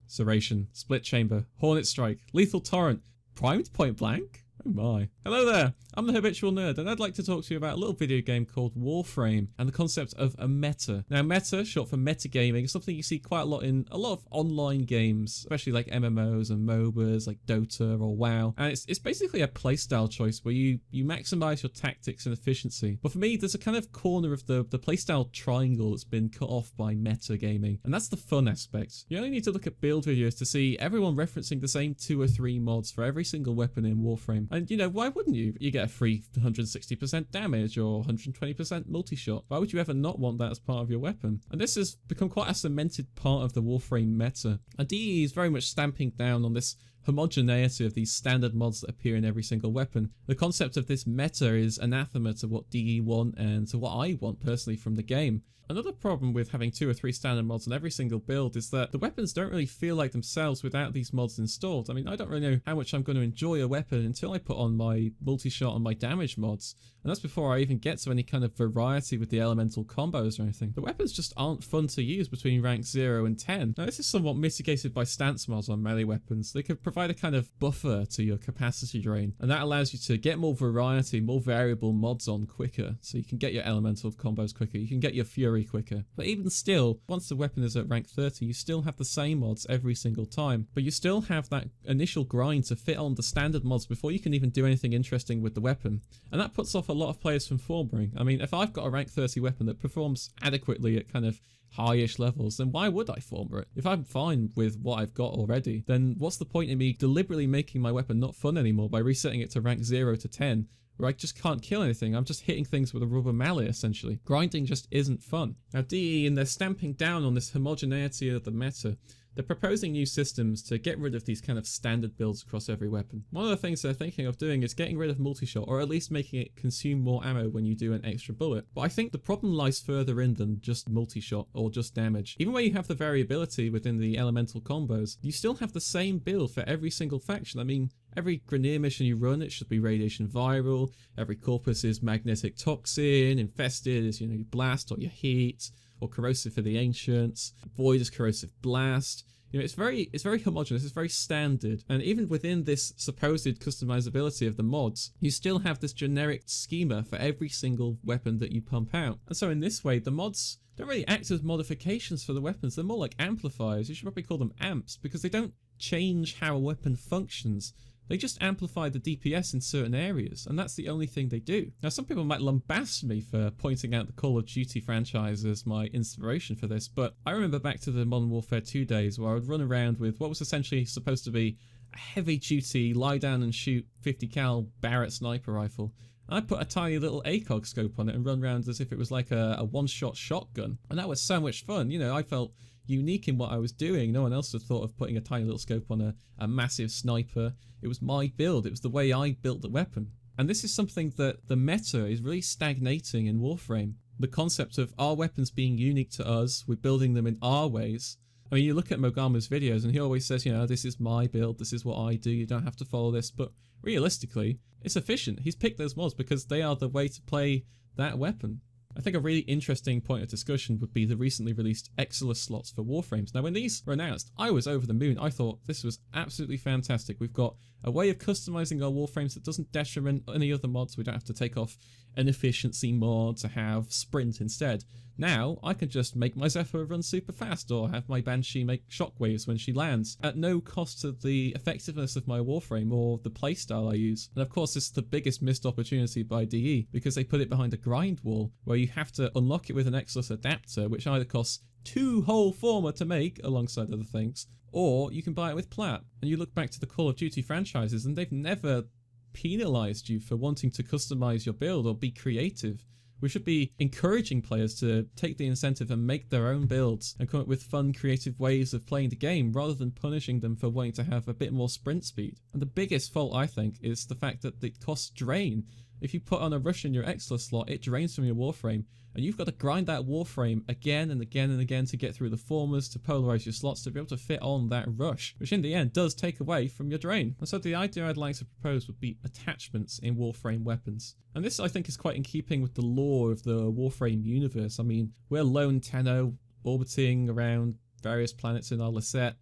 Serration, Split Chamber, Hornet Strike, Lethal Torrent, Primed Point Blank? Oh my. Hello there, I'm the Habitual Nerd, and I'd like to talk to you about a little video game called Warframe and the concept of a meta. Now, meta, short for metagaming, is something you see quite a lot in a lot of online games, especially like MMOs and MOBAs like Dota or WoW. And it's basically a playstyle choice where you maximize your tactics and efficiency. But for me, there's a kind of corner of the playstyle triangle that's been cut off by metagaming, and that's the fun aspect. You only need to look at build videos to see everyone referencing the same 2 or 3 mods for every single weapon in Warframe. And you know, why wouldn't you? You get a free 160% damage or 120% multi-shot. Why would you ever not want that as part of your weapon? And this has become quite a cemented part of the Warframe meta. And DE is very much stamping down on this homogeneity of these standard mods that appear in every single weapon. The concept of this meta is anathema to what DE want and to what I want personally from the game. Another problem with having 2 or 3 standard mods on every single build is that the weapons don't really feel like themselves without these mods installed. I mean, I don't really know how much I'm going to enjoy a weapon until I put on my multi-shot and my damage mods. And that's before I even get to any kind of variety with the elemental combos or anything. The weapons just aren't fun to use between rank 0 and 10. Now, this is somewhat mitigated by stance mods on melee weapons. They could provide a kind of buffer to your capacity drain, and that allows you to get more variety, more variable mods on quicker. So you can get your elemental combos quicker, you can get your fury quicker. But even still, once the weapon is at rank 30, you still have the same mods every single time. But you still have that initial grind to fit on the standard mods before you can even do anything interesting with the weapon. And that puts off a lot of players from farming. I mean, if I've got a rank 30 weapon that performs adequately at kind of high-ish levels, then why would I farmer it? If I'm fine with what I've got already, then what's the point in me deliberately making my weapon not fun anymore by resetting it to rank 0 to 10? Where I just can't kill anything. I'm just hitting things with a rubber mallet, essentially. Grinding just isn't fun. Now, DE, and they're stamping down on this homogeneity of the meta. They're proposing new systems to get rid of these kind of standard builds across every weapon. One of the things they're thinking of doing is getting rid of multi-shot, or at least making it consume more ammo when you do an extra bullet. But I think the problem lies further in than just multi-shot or just damage. Even where you have the variability within the elemental combos, you still have the same build for every single faction. I mean, every Grenadier mission you run, it should be radiation viral. Every corpus is magnetic toxin. Infested is, your blast or your heat, or corrosive for the ancients. Void is corrosive blast. It's very homogeneous, it's very standard. And even within this supposed customizability of the mods, you still have this generic schema for every single weapon that you pump out. And so in this way, the mods don't really act as modifications for the weapons. They're more like amplifiers. You should probably call them amps, because they don't change how a weapon functions. They just amplify the DPS in certain areas, and that's the only thing they do. Now, some people might lambast me for pointing out the Call of Duty franchise as my inspiration for this, but I remember back to the Modern Warfare 2 days where I would run around with what was essentially supposed to be a heavy-duty, lie-down-and-shoot 50 cal Barrett sniper rifle. I put a tiny little ACOG scope on it and run around as if it was like a one-shot shotgun, and that was so much fun. I felt unique in what I was doing. No one else had thought of putting a tiny little scope on a massive sniper. It was my build. It was the way I built the weapon. And this is something that the meta is really stagnating in Warframe. The concept of our weapons being unique to us, we're building them in our ways. I mean, you look at Mogama's videos and he always says, this is my build, this is what I do, you don't have to follow this. But realistically, it's efficient. He's picked those mods because they are the way to play that weapon. I think a really interesting point of discussion would be the recently released Exilus slots for Warframes. Now, when these were announced, I was over the moon. I thought this was absolutely fantastic. We've got a way of customizing our Warframes that doesn't detriment any other mods. We don't have to take off an efficiency mod to have sprint instead. Now, I can just make my Zephyr run super fast, or have my Banshee make shockwaves when she lands, at no cost to the effectiveness of my Warframe or the playstyle I use. And of course, this is the biggest missed opportunity by DE, because they put it behind a grind wall, where you have to unlock it with an Exilus adapter, which either costs 2 whole former to make, alongside other things, or you can buy it with plat. And you look back to the Call of Duty franchises, and they've never penalized you for wanting to customize your build or be creative. We should be encouraging players to take the incentive and make their own builds and come up with fun, creative ways of playing the game, rather than punishing them for wanting to have a bit more sprint speed. And the biggest fault, I think, is the fact that the costs drain. If you put on a rush in your Exilus slot, it drains from your Warframe, and you've got to grind that Warframe again and again and again to get through the formers, to polarize your slots, to be able to fit on that rush, which in the end does take away from your drain. And so the idea I'd like to propose would be attachments in Warframe weapons. And this, I think, is quite in keeping with the lore of the Warframe universe. I mean, we're lone Tenno orbiting around various planets in our Lisette.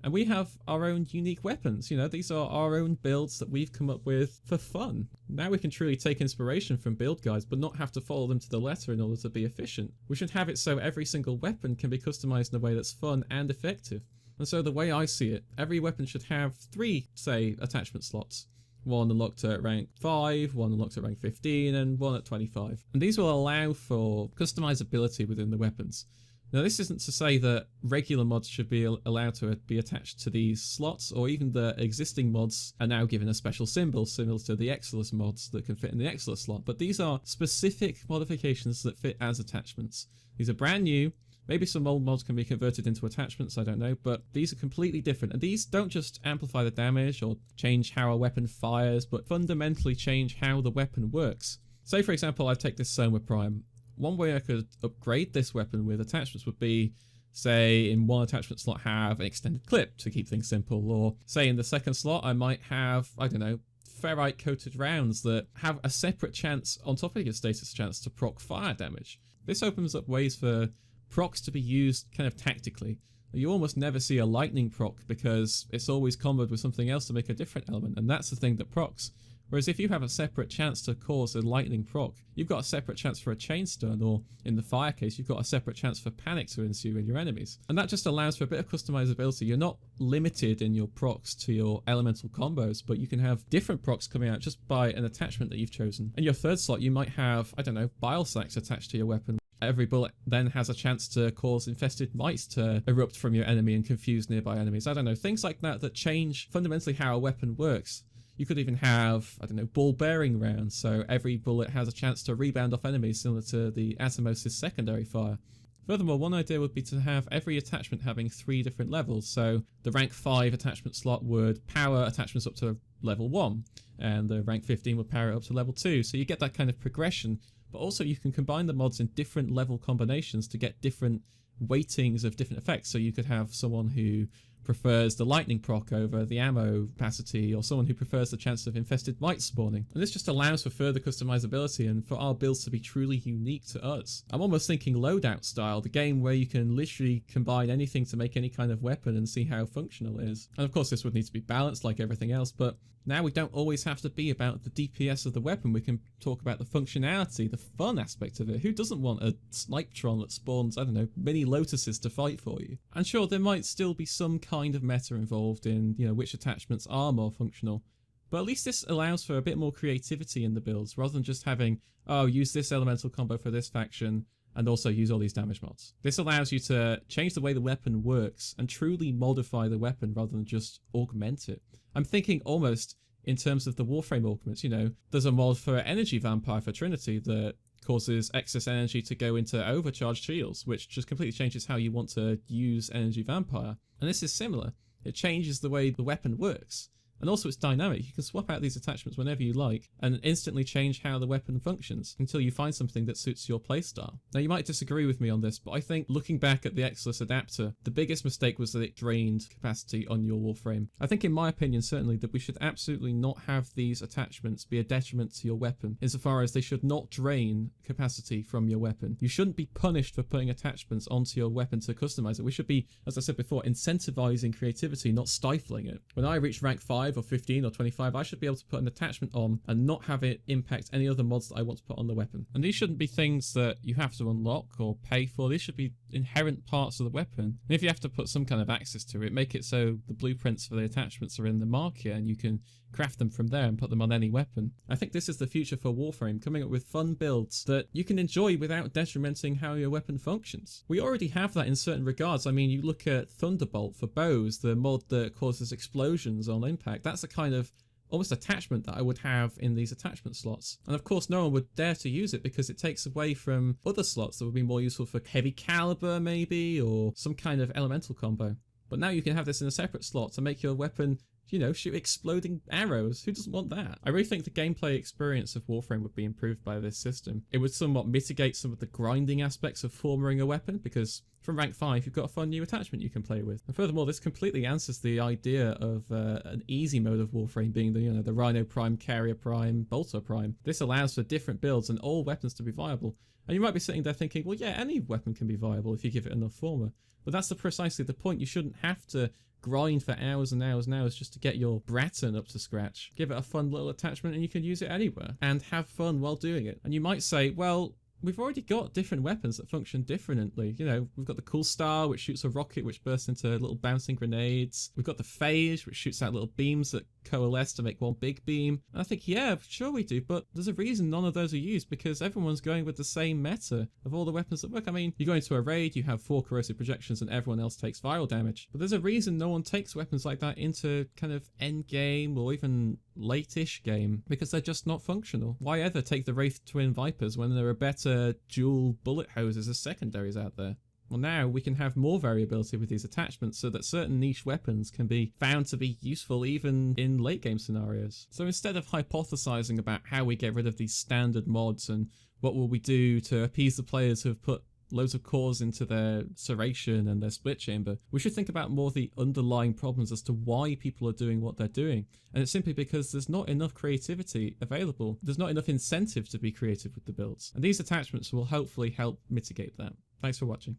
And we have our own unique weapons. You know, these are our own builds that we've come up with for fun. Now we can truly take inspiration from build guides, but not have to follow them to the letter in order to be efficient. We should have it so every single weapon can be customized in a way that's fun and effective. And so the way I see it, every weapon should have 3, say, attachment slots. One unlocked at rank 5, one unlocked at rank 15, and one at 25. And these will allow for customizability within the weapons. Now, this isn't to say that regular mods should be allowed to be attached to these slots, or even the existing mods are now given a special symbol similar to the Exilus mods that can fit in the Exilus slot. But these are specific modifications that fit as attachments. These are brand new. Maybe some old mods can be converted into attachments, I don't know, but these are completely different. And these don't just amplify the damage or change how a weapon fires, but fundamentally change how the weapon works. Say, for example, I take this Soma Prime. One way I could upgrade this weapon with attachments would be, say, in one attachment slot have an extended clip to keep things simple, or say in the second slot I might have, I don't know, ferrite coated rounds that have a separate chance on top of your status chance to proc fire damage. This opens up ways for procs to be used kind of tactically. You almost never see a lightning proc because it's always comboed with something else to make a different element, and that's the thing that procs. Whereas if you have a separate chance to cause a lightning proc, you've got a separate chance for a chain stun, or in the fire case, you've got a separate chance for panic to ensue in your enemies. And that just allows for a bit of customizability. You're not limited in your procs to your elemental combos, but you can have different procs coming out just by an attachment that you've chosen. In your third slot, you might have, I don't know, bile sacs attached to your weapon. Every bullet then has a chance to cause infested mites to erupt from your enemy and confuse nearby enemies. I don't know, things like that that change fundamentally how a weapon works. You could even have, I don't know, ball bearing rounds, so every bullet has a chance to rebound off enemies similar to the Atomos' secondary fire. Furthermore, one idea would be to have every attachment having 3 different levels, so the rank 5 attachment slot would power attachments up to level 1, and the rank 15 would power it up to level 2, so you get that kind of progression, but also you can combine the mods in different level combinations to get different weightings of different effects, so you could have someone who prefers the lightning proc over the ammo capacity, or someone who prefers the chance of infested mites spawning. And this just allows for further customizability and for our builds to be truly unique to us. I'm almost thinking loadout style, the game where you can literally combine anything to make any kind of weapon and see how functional it is. And of course this would need to be balanced like everything else, but now we don't always have to be about the DPS of the weapon. We can talk about the functionality, the fun aspect of it. Who doesn't want a Snipetron that spawns, I don't know, mini lotuses to fight for you? And sure, there might still be some kind of meta involved in, you know, which attachments are more functional. But at least this allows for a bit more creativity in the builds, rather than just having, oh, use this elemental combo for this faction, and also use all these damage mods. This allows you to change the way the weapon works and truly modify the weapon rather than just augment it. I'm thinking almost in terms of the Warframe augments, you know, there's a mod for Energy Vampire for Trinity that causes excess energy to go into overcharged shields, which just completely changes how you want to use Energy Vampire. And this is similar. It changes the way the weapon works. And also it's dynamic. You can swap out these attachments whenever you like and instantly change how the weapon functions until you find something that suits your playstyle. Now you might disagree with me on this, but I think looking back at the Exilus adapter, the biggest mistake was that it drained capacity on your Warframe. I think in my opinion certainly that we should absolutely not have these attachments be a detriment to your weapon, insofar as they should not drain capacity from your weapon. You shouldn't be punished for putting attachments onto your weapon to customize it. We should be, as I said before, incentivizing creativity, not stifling it. When I reach rank 5 or 15 or 25, I should be able to put an attachment on and not have it impact any other mods that I want to put on the weapon. And these shouldn't be things that you have to unlock or pay for. These should be inherent parts of the weapon. And if you have to put some kind of access to it, make it so the blueprints for the attachments are in the market and you can craft them from there and put them on any weapon. I think this is the future for Warframe, coming up with fun builds that you can enjoy without detrimenting how your weapon functions. We already have that in certain regards. I mean, you look at Thunderbolt for bows, the mod that causes explosions on impact. That's a kind of almost attachment that I would have in these attachment slots. And of course no one would dare to use it because it takes away from other slots that would be more useful for heavy caliber maybe, or some kind of elemental combo. But now you can have this in a separate slot to make your weapon, you know, shoot exploding arrows. Who doesn't want that? I really think the gameplay experience of Warframe would be improved by this system. It would somewhat mitigate some of the grinding aspects of forming a weapon, because from rank 5 you've got a fun new attachment you can play with. And furthermore, this completely answers the idea of an easy mode of Warframe being the, you know, the Rhino Prime, Carrier Prime, Bolter Prime. This allows for different builds and all weapons to be viable. And you might be sitting there thinking, well yeah, any weapon can be viable if you give it enough former. But that's precisely the point. You shouldn't have to grind for hours and hours and hours just to get your Bratton up to scratch. Give it a fun little attachment and you can use it anywhere and have fun while doing it. And you might say, well, we've already got different weapons that function differently. You know, we've got the Cool Star, which shoots a rocket which bursts into little bouncing grenades. We've got the Phage, which shoots out little beams that coalesce to make one big beam. And I think, yeah, sure we do, but there's a reason none of those are used, because everyone's going with the same meta of all the weapons that work. I mean, you go into a raid, you have 4 corrosive projections and everyone else takes viral damage. But there's a reason no one takes weapons like that into kind of end game or even late-ish game, because they're just not functional. Why ever take the Wraith Twin Vipers when there are better dual bullet hoses as secondaries out there? Well, now we can have more variability with these attachments so that certain niche weapons can be found to be useful even in late game scenarios. So instead of hypothesizing about how we get rid of these standard mods and what will we do to appease the players who have put loads of cores into their serration and their split chamber, we should think about more the underlying problems as to why people are doing what they're doing. And it's simply because there's not enough creativity available. There's not enough incentive to be creative with the builds. And these attachments will hopefully help mitigate that. Thanks for watching.